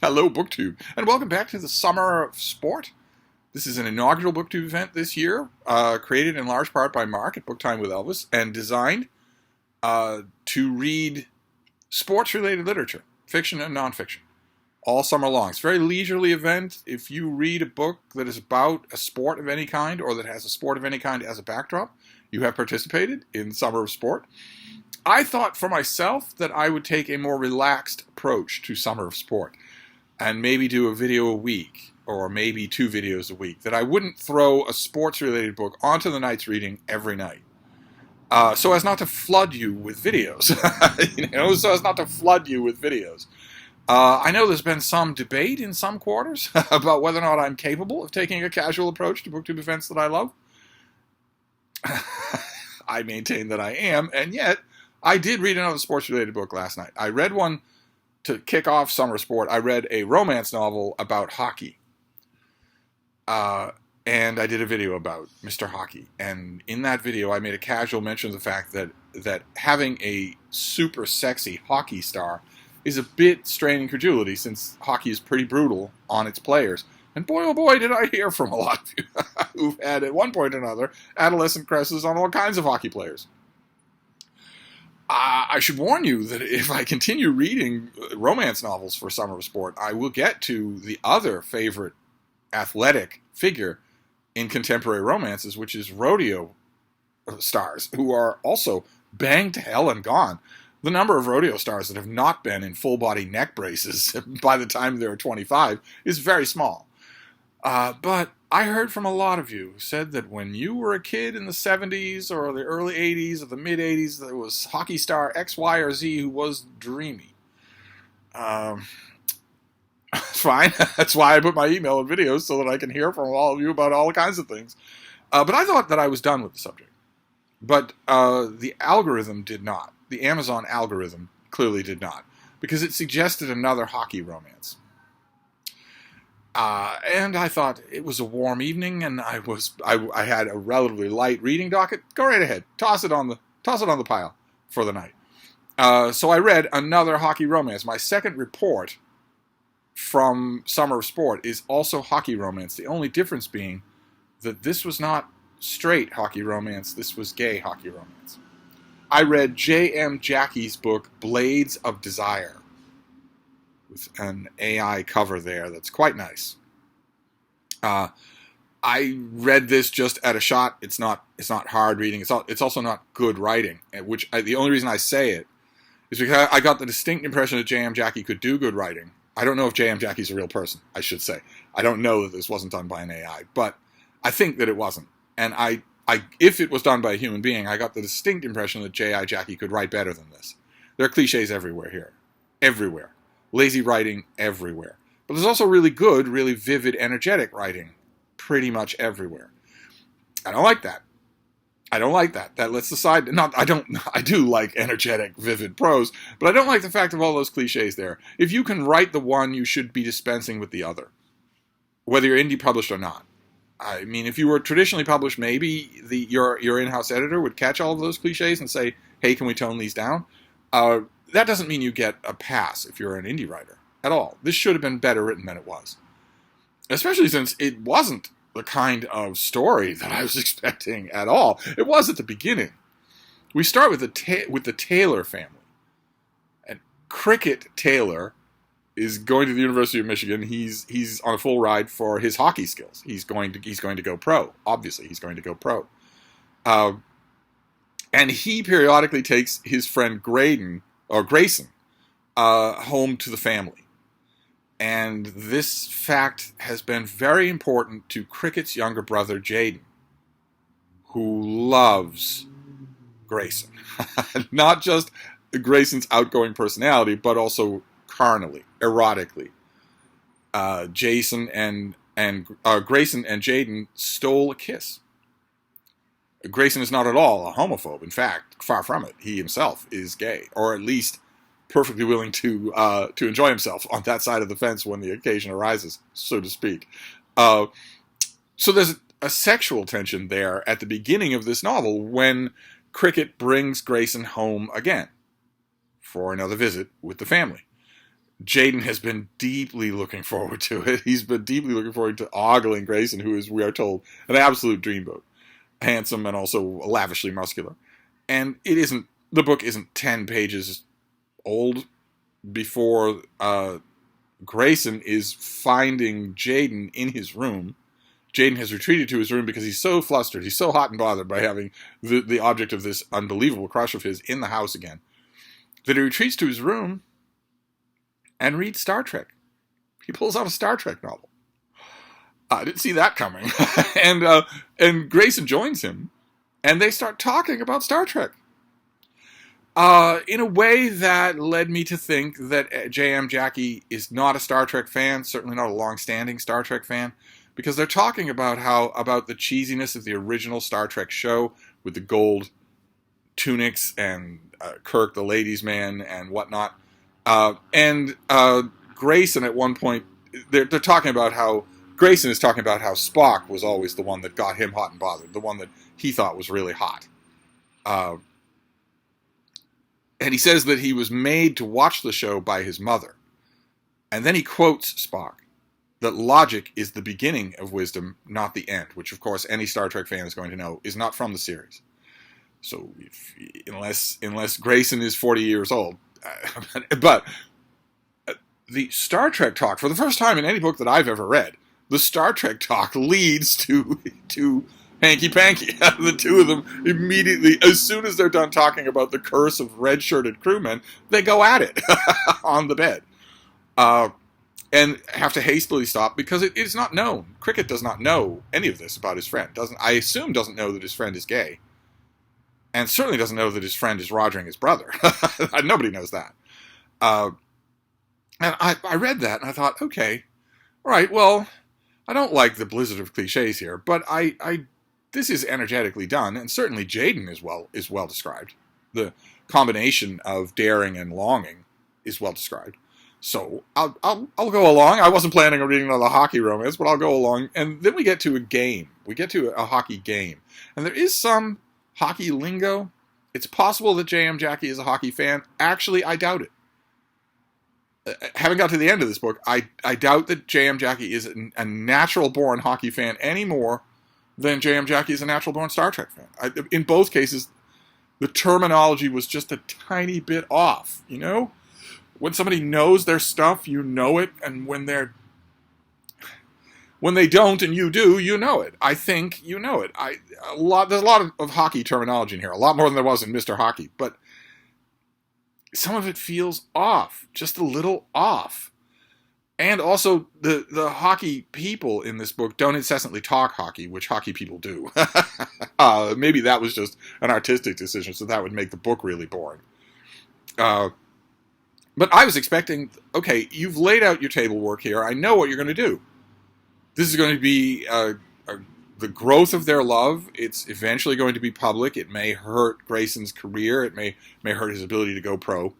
Hello, BookTube, and welcome back to the Summer of Sport. This is an inaugural BookTube event this year, created in large part by Mark at Book Time with Elvis, and designed to read sports-related literature, fiction and nonfiction, all summer long. It's a very leisurely event. If you read a book that is about a sport of any kind, or that has a sport of any kind as a backdrop, you have participated in Summer of Sport. I thought for myself that I would take a more relaxed approach to Summer of Sport, and maybe do a video a week, or maybe 2 videos a week, that I wouldn't throw a sports-related book onto the night's reading every night, so as not to flood you with videos. So as not to flood you with videos. I know there's been some debate in some quarters about whether or not I'm capable of taking a casual approach to BookTube events that I love. I maintain that I am, and yet I did read another sports-related book last night. I read one to kick off summer sport. I read a romance novel about hockey. And I did a video about Mr. Hockey. And in that video, I made a casual mention of the fact that having a super sexy hockey star is a bit straining credulity, since hockey is pretty brutal on its players. And boy, oh boy, did I hear from a lot of you who've had, at one point or another, adolescent crushes on all kinds of hockey players. I should warn you that if I continue reading romance novels for Summer of Sport, I will get to the other favorite athletic figure in contemporary romances, which is rodeo stars, who are also banged to hell and gone. The number of rodeo stars that have not been in full-body neck braces by the time they're 25 is very small. But I heard from a lot of you who said that when you were a kid in the 70s or the early 80s or the mid-80s, there was hockey star X, Y, or Z who was dreamy. It's fine. That's why I put my email and videos, so that I can hear from all of you about all kinds of things. But I thought that I was done with the subject. But the algorithm did not. The Amazon algorithm clearly did not, because it suggested another hockey romance. And I thought it was a warm evening, and I had a relatively light reading docket. Go right ahead, toss it on the pile for the night. So I read another hockey romance. My second report from Summer of Sport is also hockey romance. The only difference being that this was not straight hockey romance. This was gay hockey romance. I read J.M. Jackie's book Blades of Desire, with an AI cover there that's quite nice. I read this just at a shot. It's not hard reading. It's also not good writing. The only reason I say it is because I got the distinct impression that J.M. Jackie could do good writing. I don't know if J.M. Jackie's a real person, I should say. I don't know that this wasn't done by an AI, but I think that it wasn't. And if it was done by a human being, I got the distinct impression that J.I. Jackie could write better than this. There are cliches everywhere here. Everywhere. Lazy writing everywhere. But there's also really good, really vivid, energetic writing pretty much everywhere. I don't like that. That lets aside, I do like energetic, vivid prose, but I don't like the fact of all those cliches there. If you can write the one, you should be dispensing with the other, whether you're indie published or not. I mean, if you were traditionally published, maybe your in-house editor would catch all of those cliches and say, hey, can we tone these down? That doesn't mean you get a pass if you're an indie writer at all. This should have been better written than it was, especially since it wasn't the kind of story that I was expecting at all. It was at the beginning. We start with the Taylor family, and Cricket Taylor is going to the University of Michigan. He's on a full ride for his hockey skills. He's going to go pro. Obviously, he's going to go pro. And he periodically takes his friend Grayson home to the family. And this fact has been very important to Cricket's younger brother, Jaden, who loves Grayson. Not just Grayson's outgoing personality, but also carnally, erotically. Grayson and Jaden stole a kiss. Grayson is not at all a homophobe. In fact, far from it. He himself is gay, or at least perfectly willing to enjoy himself on that side of the fence when the occasion arises, so to speak. So there's a sexual tension there at the beginning of this novel when Cricket brings Grayson home again for another visit with the family. Jaden has been deeply looking forward to it. He's been deeply looking forward to ogling Grayson, who is, we are told, an absolute dreamboat. Handsome and also lavishly muscular. And the book isn't 10 pages old before Grayson is finding Jaden in his room. Jaden has retreated to his room because he's so flustered, he's so hot and bothered by having the object of this unbelievable crush of his in the house again, that he retreats to his room and reads Star Trek. He pulls out a Star Trek novel. I didn't see that coming. and Grayson joins him, and they start talking about Star Trek. In a way that led me to think that J.M. Jackie is not a Star Trek fan, certainly not a long-standing Star Trek fan, because they're talking about the cheesiness of the original Star Trek show with the gold tunics and Kirk the ladies' man and whatnot. And Grayson at one point, they're talking about how Grayson is talking about how Spock was always the one that got him hot and bothered, the one that he thought was really hot. And he says that he was made to watch the show by his mother. And then he quotes Spock, that logic is the beginning of wisdom, not the end, which, of course, any Star Trek fan is going to know is not from the series. So, unless Grayson is 40 years old. But the Star Trek talk, for the first time in any book that I've ever read, the Star Trek talk leads to hanky-panky. The two of them immediately, as soon as they're done talking about the curse of red-shirted crewmen, they go at it on the bed. And have to hastily stop because it is not known. Cricket does not know any of this about his friend. I assume doesn't know that his friend is gay. And certainly doesn't know that his friend is rogering his brother. Nobody knows that. And I read that and I thought, okay, all right, well, I don't like the blizzard of cliches here, but this is energetically done, and certainly Jaden is well described. The combination of daring and longing is well described. So I'll go along. I wasn't planning on reading another hockey romance, but I'll go along. And then we get to a game. We get to a hockey game. And there is some hockey lingo. It's possible that J.M. Jackie is a hockey fan. Actually, I doubt it. Having got to the end of this book, I doubt that J.M. Jackie is a natural-born hockey fan any more than J.M. Jackie is a natural-born Star Trek fan. In both cases, the terminology was just a tiny bit off, you know? When somebody knows their stuff, you know it, and when they don't and you do, you know it. I think you know it. There's a lot of hockey terminology in here, a lot more than there was in Mr. Hockey, but some of it feels off, just a little off. And also, the hockey people in this book don't incessantly talk hockey, which hockey people do. Maybe that was just an artistic decision, so that would make the book really boring. But I was expecting, okay, you've laid out your table work here. I know what you're going to do. This is going to be the growth of their love. It's eventually going to be public. It may hurt Grayson's career. It may hurt his ability to go pro.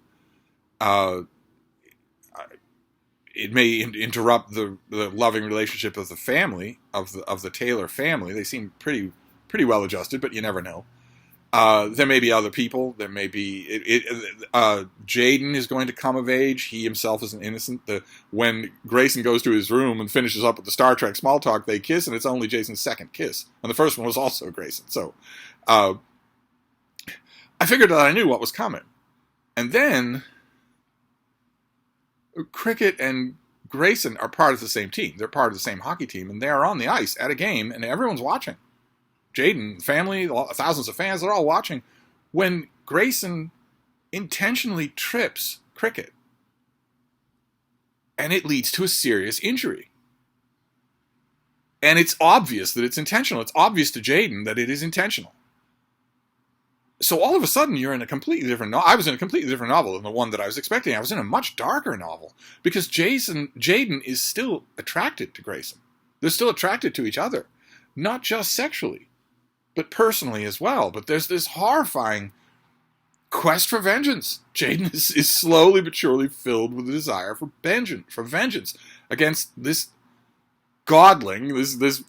It may interrupt the loving relationship of the family, of the Taylor family. They seem pretty well adjusted, but you never know. There may be other people. There may be... Jaden is going to come of age. He himself is an innocent. When Grayson goes to his room and finishes up with the Star Trek small talk, they kiss, and it's only Jason's second kiss. And the first one was also Grayson. So, I figured that I knew what was coming. And then, Cricket and Grayson are part of the same team. They're part of the same hockey team, and they are on the ice at a game, and everyone's watching. Jaden, family, thousands of fans, they're all watching when Grayson intentionally trips Cricket. And it leads to a serious injury. And it's obvious that it's intentional. It's obvious to Jaden that it is intentional. So all of a sudden, you're in a completely different novel. I was in a completely different novel than the one that I was expecting. I was in a much darker novel because Jaden is still attracted to Grayson. They're still attracted to each other, not just sexually, but personally as well. But there's this horrifying quest for vengeance. Jaden is slowly but surely filled with a desire for vengeance against this godling,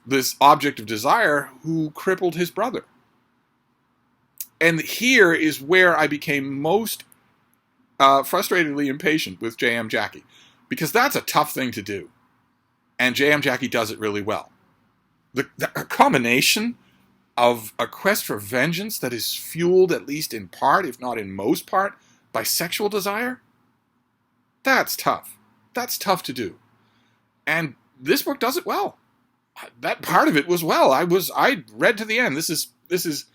this object of desire who crippled his brother. And here is where I became most frustratedly impatient with J.M. Jackie. because that's a tough thing to do. And J.M. Jackie does it really well. The combination of a quest for vengeance that is fueled, at least in part, if not in most part, by sexual desire, that's tough. That's tough to do. And this book does it well. That part of it was well. I read to the end. This is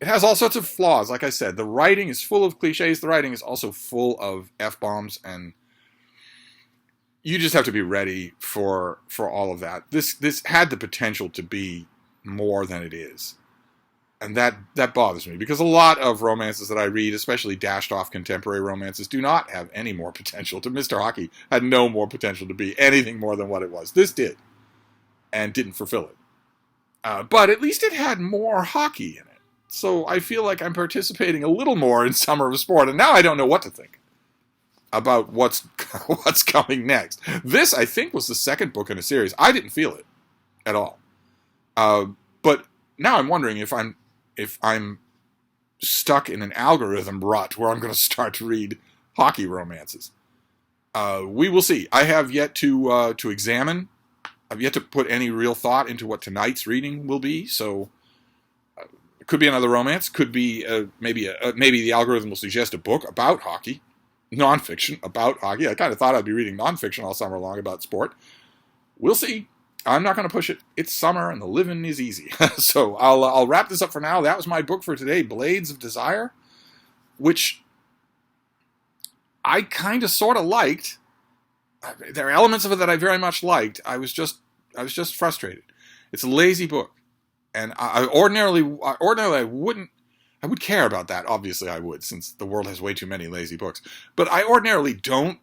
it has all sorts of flaws. Like I said, the writing is full of cliches. The writing is also full of F-bombs, and you just have to be ready for all of that. This had the potential to be more than it is. And that bothers me, because a lot of romances that I read, especially dashed off contemporary romances, do not have any more potential. To Mr. Hockey had no more potential to be anything more than what it was. This did, and didn't fulfill it. But at least it had more hockey in it. So I feel like I'm participating a little more in Summer of Sport, and now I don't know what to think about what's coming next. This, I think, was the second book in a series. I didn't feel it at all. But now I'm wondering if I'm stuck in an algorithm rut where I'm going to start to read hockey romances. We will see. I have yet to examine. I've yet to put any real thought into what tonight's reading will be. So it could be another romance. Could be maybe the algorithm will suggest a book about hockey, nonfiction about hockey. I kind of thought I'd be reading nonfiction all summer long about sport. We'll see. I'm not going to push it. It's summer and the living is easy. So I'll wrap this up for now. That was my book for today, Blades of Desire, which I kind of sort of liked. There are elements of it that I very much liked. I was just frustrated. It's a lazy book, and I ordinarily I would care about that. Obviously, I would, since the world has way too many lazy books. But I ordinarily don't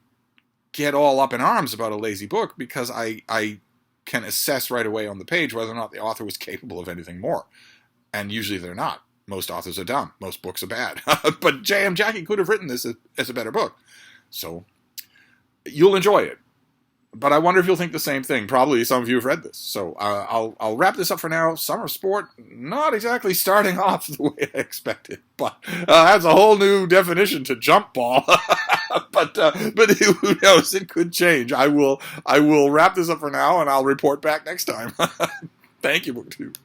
get all up in arms about a lazy book, because I can assess right away on the page whether or not the author was capable of anything more. And usually they're not. Most authors are dumb. Most books are bad. But J.M. Jackie could have written this as a better book. So you'll enjoy it. But I wonder if you'll think the same thing. Probably some of you have read this. So I'll wrap this up for now. Summer Sport, not exactly starting off the way I expected. But that's a whole new definition to jump ball. But who knows? It could change. I will wrap this up for now, and I'll report back next time. Thank you, BookTube.